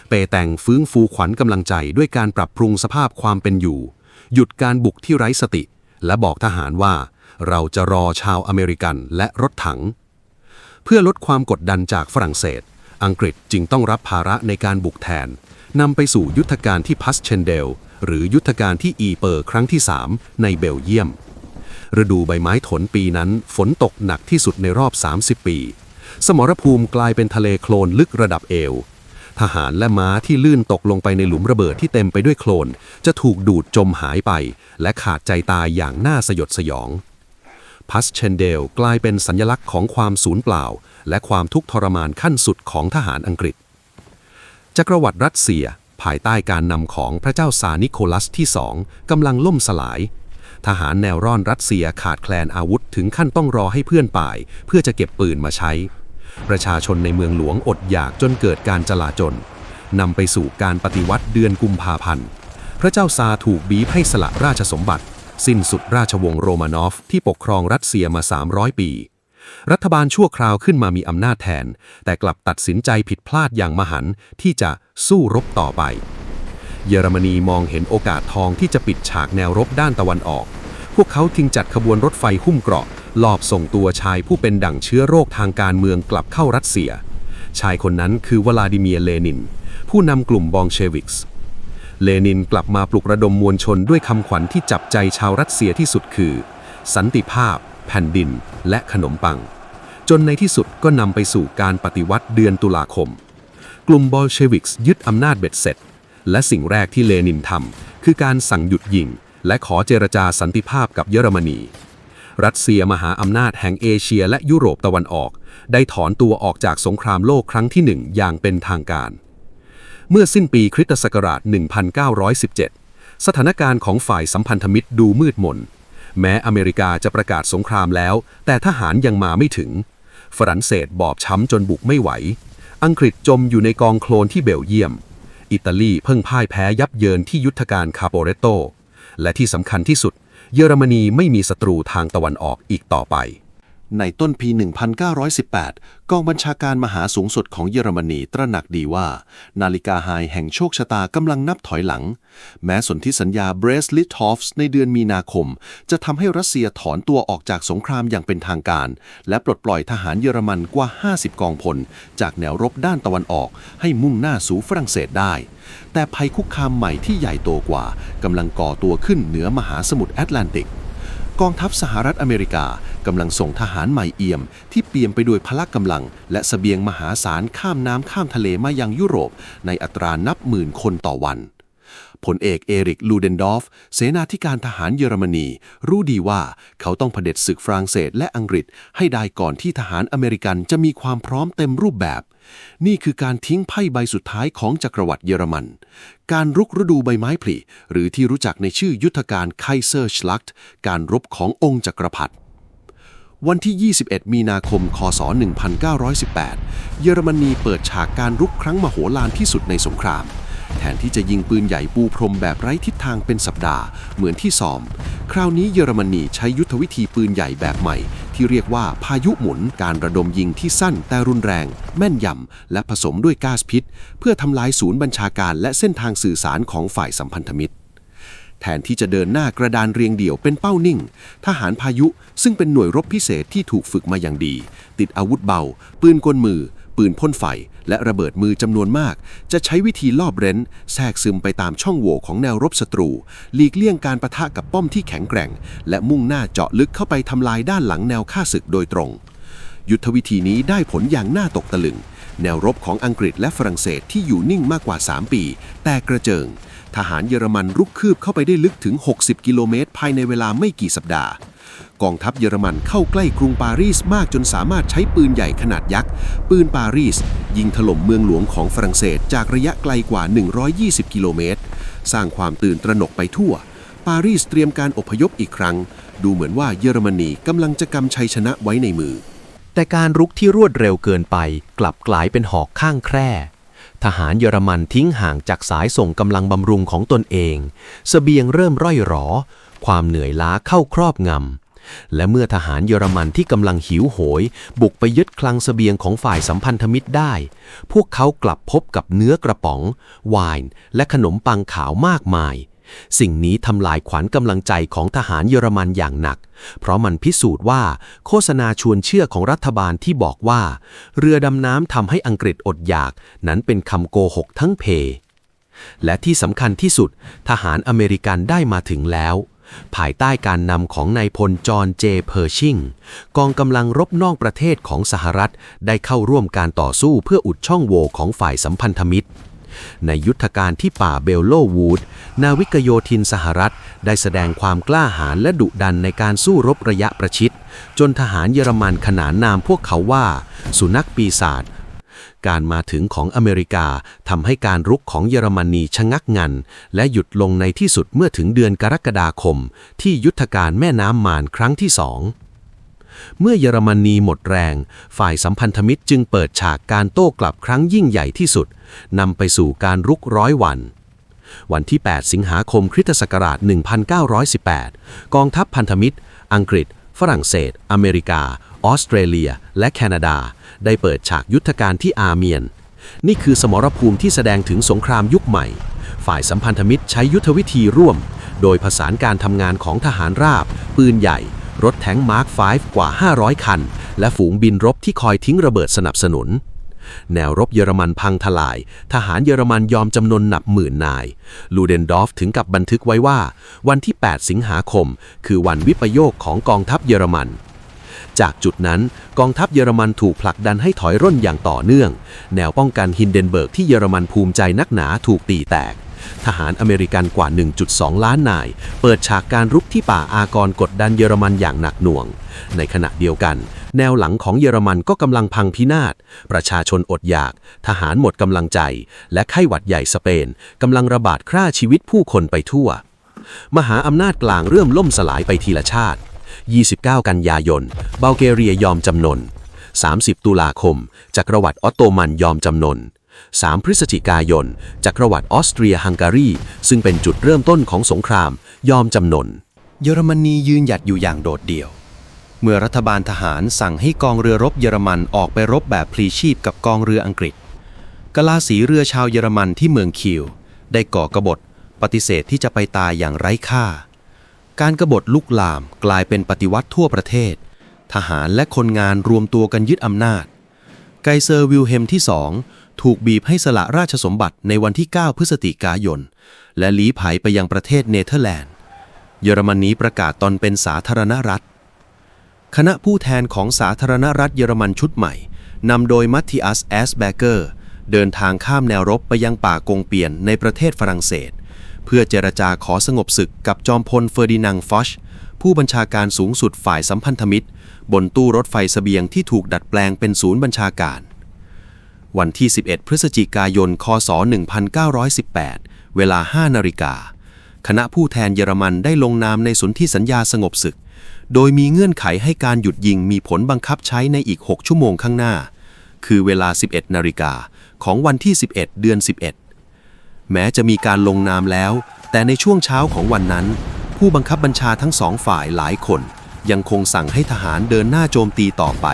เปแตงฟื้นฟูขวัญกำลังใจด้วยการปรับปรุงสภาพความเป็นอยู่หยุดการบุกที่ไร้สติและบอกทหารว่าเราจะรอชาวอเมริกันและรถถังเพื่อลดความกดดันจากฝรั่งเศสอังกฤษจึงต้องรับภาระในการบุกแทนนำไปสู่ยุทธการที่พัสเชนเดลหรือยุทธการที่อีเปอร์ครั้งที่ 3ในเบลเยียมฤดูใบไม้ถนปีนั้นฝนตกหนักที่สุดในรอบ30 ปีสมรภูมิกลายเป็นทะเลโคลนลึกระดับเอวทหารและม้าที่ลื่นตกลงไปในหลุมระเบิดที่เต็มไปด้วยโคลนจะถูกดูดจมหายไปและขาดใจตายอย่างน่าสยดสยองพัสเชนเดลกลายเป็นสัญลักษณ์ของความสูญเปล่าและความทุกข์ทรมานขั้นสุดของทหารอังกฤษจักรวรรดิรัสเซียภายใต้การนำของพระเจ้าซาร์นิโคลัสที่2กำลังล่มสลายทหารแนวร่อนรัสเซียขาดแคลนอาวุธถึงขั้นต้องรอให้เพื่อนป่ายเพื่อจะเก็บปืนมาใช้ประชาชนในเมืองหลวงอดอยากจนเกิดการจลาจลนำไปสู่การปฏิวัติเดือนกุมภาพันธ์พระเจ้าซาร์ถูกบีบให้สละราชสมบัติสิ้นสุดราชวงศ์โรมานอฟที่ปกครองรัสเซียมา300 ปีรัฐบาลชั่วคราวขึ้นมามีอำนาจแทนแต่กลับตัดสินใจผิดพลาดอย่างมหันต์ที่จะสู้รบต่อไปเยอรมนีมองเห็นโอกาสทองที่จะปิดฉากแนวรบด้านตะวันออกพวกเขาจึงจัดขบวนรถไฟหุ้มเกราะลอบส่งตัวชายผู้เป็นดั่งเชื้อโรคทางการเมืองกลับเข้ารัสเซียชายคนนั้นคือวลาดิเมียร์ เลนินผู้นำกลุ่มบองเชวิกส์ เลนินกลับมาปลุกระดมมวลชนด้วยคำขวัญที่จับใจชาวรัสเซียที่สุดคือสันติภาพแผ่นดินและขนมปังจนในที่สุดก็นำไปสู่การปฏิวัติเดือนตุลาคมกลุ่มบอลเชวิกส์ยึดอำนาจเบ็ดเสร็จและสิ่งแรกที่เลนินทำคือการสั่งหยุดยิงและขอเจรจาสันติภาพกับเยอรมนีรัสเซียมหาอำนาจแห่งเอเชียและยุโรปตะวันออกได้ถอนตัวออกจากสงครามโลกครั้งที่ 1อย่างเป็นทางการเมื่อสิ้นปีคริสตศักราช 1917 สถานการณ์ของฝ่ายสัมพันธมิตรดูมืดมนแม้อเมริกาจะประกาศสงครามแล้วแต่ทหารยังมาไม่ถึงฝรั่งเศสบอบช้ำจนบุกไม่ไหวอังกฤษจมอยู่ในกองโคลนที่เบลเยียมอิตาลีเพิ่งพ่ายแพ้ยับเยินที่ยุทธการคาโปเรโตและที่สำคัญที่สุดเยอรมนีไม่มีศัตรูทางตะวันออกอีกต่อไปในต้นปี 1918 กองบัญชาการมหาสูงสุดของเยอรมนีตระหนักดีว่านาฬิกาไฮแห่งโชคชะตากำลังนับถอยหลังแม้สนธิสัญญาเบรสลิทอฟส์ในเดือนมีนาคมจะทำให้รัสเซียถอนตัวออกจากสงครามอย่างเป็นทางการและปลดปล่อยทหารเยอรมันกว่า 50 กองพลจากแนวรบด้านตะวันออกให้มุ่งหน้าสู่ฝรั่งเศสได้แต่ภัยคุกคามใหม่ที่ใหญ่โตกว่ากำลังก่อตัวขึ้นเหนือมหาสมุทรแอตแลนติกกองทัพสหรัฐอเมริกากำลังส่งทหารใหม่เอี่ยมที่เปี่ยมไปด้วยพละกำลังและเสบียงมหาศาลข้ามน้ำข้ามทะเลมายังยุโรปในอัตรานับหมื่นคนต่อวันพลเอกเอริกลูเดนดอร์ฟเสนาธิการทหารเยอรมนีรู้ดีว่าเขาต้องเผด็จศึกฝรั่งเศสและอังกฤษให้ได้ก่อนที่ทหารอเมริกันจะมีความพร้อมเต็มรูปแบบนี่คือการทิ้งไพ่ใบสุดท้ายของจักรวรรดิเยอรมันการรุกฤดูใบไม้ผลิหรือที่รู้จักในชื่อยุทธการไคเซอร์ชลักต์การรบขององค์จักรพรรดิวันที่ 21 มีนาคม คศ 1918 เยอรมนีเปิดฉากการรุกครั้งมโหฬารที่สุดในสงครามแทนที่จะยิงปืนใหญ่ปูพรมแบบไร้ทิศทางเป็นสัปดาห์เหมือนที่ซ้อมคราวนี้เยอรมนีใช้ยุทธวิธีปืนใหญ่แบบใหม่ที่เรียกว่าพายุหมุนการระดมยิงที่สั้นแต่รุนแรงแม่นยำและผสมด้วยก๊าซพิษเพื่อทำลายศูนย์บัญชาการและเส้นทางสื่อสารของฝ่ายสัมพันธมิตรแทนที่จะเดินหน้ากระดานเรียงเดี่ยวเป็นเป้านิ่งทหารพายุซึ่งเป็นหน่วยรบพิเศษที่ถูกฝึกมาอย่างดีติดอาวุธเบาปืนกลมือปืนพ่นไฟและระเบิดมือจำนวนมากจะใช้วิธีลอบเร้นแทรกซึมไปตามช่องโหว่ของแนวรบศัตรูหลีกเลี่ยงการปะทะกับป้อมที่แข็งแกร่งและมุ่งหน้าเจาะลึกเข้าไปทำลายด้านหลังแนวข้าศึกโดยตรงยุทธวิธีนี้ได้ผลอย่างน่าตกตะลึงแนวรบของอังกฤษและฝรั่งเศสที่อยู่นิ่งมากกว่า3ปีแต่กระเจิงทหารเยอรมันรุกคืบเข้าไปได้ลึกถึง60กิโลเมตรภายในเวลาไม่กี่สัปดาห์กองทัพเยอรมันเข้าใกล้กรุงปารีสมากจนสามารถใช้ปืนใหญ่ขนาดยักษ์ปืนปารีสยิงถล่มเมืองหลวงของฝรั่งเศสจากระยะไกลกว่า120กิโลเมตรสร้างความตื่นตระหนกไปทั่วปารีสเตรียมการอพยพอีกครั้งดูเหมือนว่าเยอรมนีกำลังจะกำชัยชนะไว้ในมือแต่การรุกที่รวดเร็วเกินไปกลับกลายเป็นหอกข้างแคร่ทหารเยอรมันทิ้งห่างจากสายส่งกำลังบำรุงของตนเองเสบียงเริ่มร่อยหรอความเหนื่อยล้าเข้าครอบงำและเมื่อทหารเยอรมันที่กำลังหิวโหยบุกไปยึดคลังเสบียงของฝ่ายสัมพันธมิตรได้พวกเขากลับพบกับเนื้อกระป๋องไวน์และขนมปังขาวมากมายสิ่งนี้ทำลายขวัญกำลังใจของทหารเยอรมันอย่างหนักเพราะมันพิสูจน์ว่าโฆษณาชวนเชื่อของรัฐบาลที่บอกว่าเรือดำน้ำทำให้อังกฤษอดอยากนั้นเป็นคำโกหกทั้งเพและที่สำคัญที่สุดทหารอเมริกันได้มาถึงแล้วภายใต้การนำของนายพลจอห์น เจ เพอร์ชิงกองกำลังรบนอกประเทศของสหรัฐได้เข้าร่วมการต่อสู้เพื่ออุดช่องโหว่ของฝ่ายสัมพันธมิตรในยุทธการที่ป่าเบลโลวูดนาวิกโยธินสหรัฐได้แสดงความกล้าหาญและดุดันในการสู้รบระยะประชิดจนทหารเยอรมันขนานนามพวกเขาว่าสุนัขปีศาจการมาถึงของอเมริกาทำให้การรุกของเยอรมนีชะงักงันและหยุดลงในที่สุดเมื่อถึงเดือนกรกฎาคมที่ยุทธการแม่น้ำมานครั้งที่2เมื่อเยอรมนีหมดแรงฝ่ายสัมพันธมิตรจึงเปิดฉากการโต้กลับครั้งยิ่งใหญ่ที่สุดนำไปสู่การรุก100 วันที่ 8 สิงหาคมคริสตศักราช 1918 กองทัพพันธมิตรอังกฤษฝรั่งเศสอเมริกาออสเตรเลียและแคนาดาได้เปิดฉากยุทธการที่อาร์เมียนนี่คือสมรภูมิที่แสดงถึงสงครามยุคใหม่ฝ่ายสัมพันธมิตรใช้ยุทธวิธีร่วมโดยผสานการทำงานของทหารราบปืนใหญ่รถแทงค์มาร์ค 5 กว่า500 คันและฝูงบินรบที่คอยทิ้งระเบิดสนับสนุน แนวรบเยอรมันพังทลาย ทหารเยอรมันยอมจำนนนับหมื่นนาย ลูเดนดอร์ฟถึงกับบันทึกไว้ว่าวันที่ 8 สิงหาคม คือวันวิปโยคของกองทัพเยอรมัน จากจุดนั้นกองทัพเยอรมันถูกผลักดันให้ถอยร่นอย่างต่อเนื่อง แนวป้องกันฮินเดนเบิร์กที่เยอรมันภูมิใจนักหนาถูกตีแตก ทหารอเมริกันกว่า 1.2 ล้านนาย เปิดฉากการรุกที่ป่าอากรกดดันเยอรมันอย่างหนักหน่วง ในขณะเดียวกันแนวหลังของเยอรมันก็กำลังพังพินาศ ประชาชนอดอยาก ทหารหมดกำลังใจ และไข้หวัดใหญ่สเปนกำลังระบาดฆ่าชีวิตผู้คนไปทั่ว มหาอำนาจกลางเริ่มล่มสลายไปทีละชาติ 29 กันยายน บัลแกเรียยอมจำนน 30 ตุลาคม จักรวรรดิออตโตมันยอมจำนน 3 พฤศจิกายน จักรวรรดิออสเตรียฮังการีซึ่งเป็นจุดเริ่มต้นของสงครามยอมจำนน เยอรมนียืนหยัดอยู่อย่างโดดเดี่ยว เมื่อรัฐบาลทหารสั่งให้กองเรือรบเยอรมันออกไปรบแบบพลีชีพกับกองเรืออังกฤษกลาสีเรือชาวเยอรมันที่เมืองคิวได้ก่อกบฏปฏิเสธที่จะไปตายอย่างไร้ค่าการกบฏลุกลามกลายเป็นปฏิวัติทั่วประเทศทหารและคนงานรวมตัวกันยึดอำนาจไกเซอร์วิลเฮมที่2ถูกบีบให้สละราชสมบัติในวันที่ 9 พฤศจิกายนและลี้ภัยไปยังประเทศเนเธอร์แลนด์เยอรมนีประกาศตนเป็นสาธารณรัฐคณะผู้แทนของสาธารณรัฐเยอรมันชุดใหม่นำโดยมัตติอัส แอสแบเกอร์เดินทางข้ามแนวรบไปยังป่ากงเปียนในประเทศฝรั่งเศสเพื่อเจรจาขอสงบศึกกับจอมพลเฟอร์ดินังฟอชผู้บัญชาการสูงสุดฝ่ายสัมพันธมิตรบนตู้รถไฟเสบียงที่ถูกดัดแปลงเป็นศูนย์บัญชาการวันที่ 11 พฤศจิกายน คศ 1918 เวลา 5 นาฬิกาคณะผู้แทนเยอรมันได้ลงนามในสนธิสัญญาสงบศึกโดยมีเงื่อนไขให้การหยุดยิงมีผลบังคับใช้ในอีก 6 ชั่วโมงข้างหน้าคือเวลา 11 นาฬิกาของวันที่ 11 เดือน 11 แม้จะมีการลงนามแล้วแต่ในช่วงเช้าของวันนั้นผู้บังคับบัญชาทั้งสองฝ่ายหลายคนยังคงสั่งให้ทหารเดินหน้าโจมตีต่อไป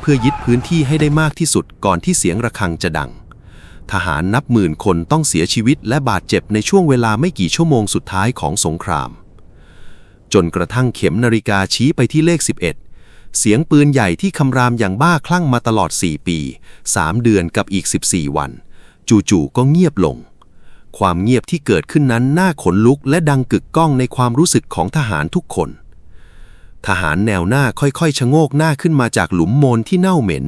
เพื่อยึดพื้นที่ให้ได้มากที่สุดก่อนที่เสียงระฆังจะดังทหารนับหมื่นคนต้องเสียชีวิตและบาดเจ็บในช่วงเวลาไม่กี่ชั่วโมงสุดท้ายของสงครามจนกระทั่งเข็มนาฬิกาชี้ไปที่เลข 11 เสียงปืนใหญ่ที่คำรามอย่างบ้าคลั่งมาตลอด 4 ปี 3 เดือนกับอีก 14 วันจู่ๆก็เงียบลงความเงียบที่เกิดขึ้นนั้นน่าขนลุกและดังกึกก้องในความรู้สึกของทหารทุกคนทหารแนวหน้าค่อยๆชะโงกหน้าขึ้นมาจากหลุมโมลที่เน่าเหม็น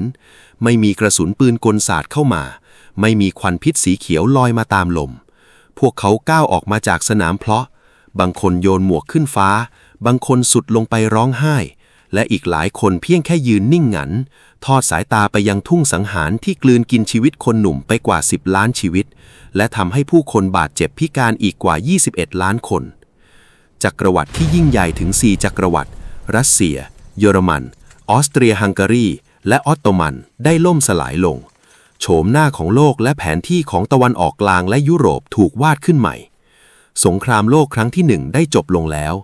ไม่มีกระสุนปืนกลสาดเข้ามาไม่มีควันพิษสีเขียวลอยมาตามลมพวกเขาก้าวออกมาจากสนามเพลาะบางคนโยนหมวกขึ้นฟ้าบางคนสุดลงไปร้องไห้และอีกหลายคนเพียงแค่ยืนนิ่งหงันทอดสายตาไปยังทุ่งสังหารที่กลืนกินชีวิตคนหนุ่มไปกว่า 10 ล้านชีวิตและทำให้ผู้คนบาดเจ็บพิการอีกกว่า 21 ล้านคนจักรวรรดิที่ยิ่งใหญ่ถึง 4 จักรวรรดิรัสเซียเยอรมันออสเตรียฮังการีและออตโตมันได้ล่มสลายลงโฉมหน้าของโลกและแผนที่ของตะวันออกกลางและยุโรปถูกวาดขึ้นใหม่สงครามโลกครั้งที่ 1ได้จบลงแล้ว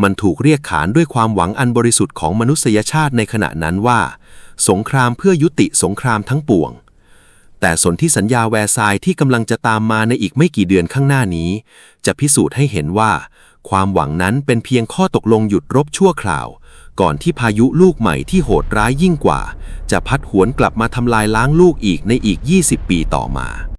มันถูกเรียกขานด้วยความหวังอันบริสุทธิ์ของมนุษยชาติในขณะนั้นว่าสงครามเพื่อยุติสงครามทั้งปวงแต่สนธิสัญญาแวร์ซายน์ที่กำลังจะตามมาในอีกไม่กี่เดือนข้างหน้านี้จะพิสูจน์ให้เห็นว่าความหวังนั้นเป็นเพียงข้อตกลงหยุดรบชั่วคราวก่อนที่พายุลูกใหม่ที่โหดร้ายยิ่งกว่าจะพัดหวนกลับมาทำลายล้างลูกอีกในอีก 20 ปีต่อมา